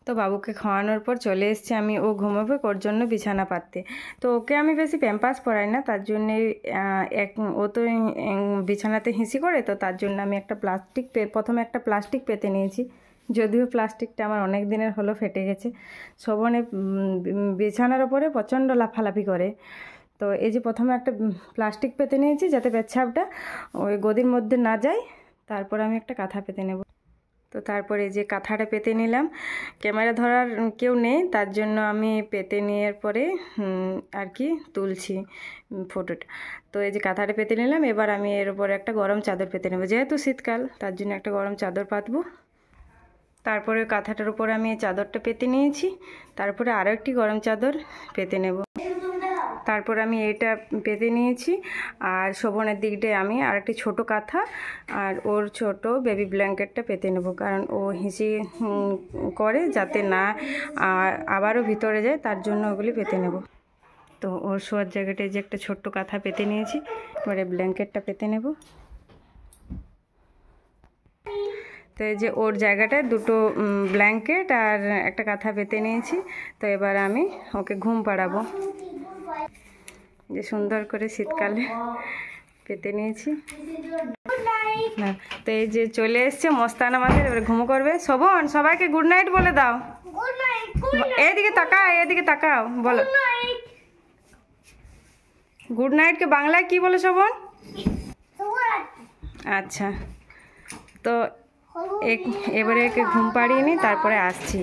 তো বাবুকে খাওয়ানোর পর চলে এসেছি আমি, ও ঘুমাবে, ওর জন্য বিছানা পাততে। তো ওকে আমি বেশি প্যাম্পাস পরাই না, তার জন্যে ও তো বিছানাতে হিসি করে, তো তার জন্য আমি প্রথমে একটা প্লাস্টিক পেতে নিয়েছি। যদিও প্লাস্টিকটা আমার অনেক দিনের হলো ফেটে গেছে। শোভনে বিছানার ওপরে প্রচণ্ড লাফালাফি করে। তো এই যে প্রথমে একটা প্লাস্টিক পেতে নিয়েছি যাতে পেচ্ছাপটা ওই গদির মধ্যে না যায়। তারপর আমি একটা কাঁথা পেতে নেব। তো তারপরে যে কাঁথাটা পেতে নিলাম, ক্যামেরা ধরার কেউ নেই, তার জন্য আমি পেতে নেওয়ার পরে আর কি তুলছি ফটোটা। তো এই যে কাঁথাটা পেতে নিলাম, এবার আমি এর উপরে একটা গরম চাদর পেতে নেব। যেহেতু শীতকাল, তার জন্য একটা গরম চাদর পাতবো। তারপরে কাঁথাটার উপরে আমি এই চাদরটা পেতে নিয়েছি, তারপরে আরও একটি গরম চাদর পেতে নেব। তারপর আমি এটা পেতে নিয়েছি, আর শোভনের দিকটায় আমি আর একটি ছোটো কাঁথা আর ওর ছোট বেবি ব্ল্যাঙ্কেটটা পেতে নেব, কারণ ও হিসি করে যাতে না আবারও ভিতরে যায়, তার জন্য ওগুলি পেতে নেব। তো ওর শোয়ার জায়গাটায় যে একটা ছোট্ট কাঁথা পেতে নিয়েছি, পরে ব্ল্যাঙ্কেটটা পেতে নেব। তো এই যে ওর জায়গাটায় দুটো ব্ল্যাঙ্কেট আর একটা কাঁথা পেতে নিয়েছি। তো এবার আমি ওকে ঘুম পাড়াবো, যে সুন্দর করে শীতকালে পেতে নিয়েছি। তো এই যে চলে এসছে মস্তান আমাদের, এবার ঘুমো করবে। শোভন, সবাইকে গুড নাইট বলে দাও। এদিকে তাকাও, এদিকে তাকাও, বলো গুড নাইটকে বাংলায় কি বলে শোভন? আচ্ছা, তো এবারে একে ঘুম পাড়িয়ে নি, তারপরে আসছি।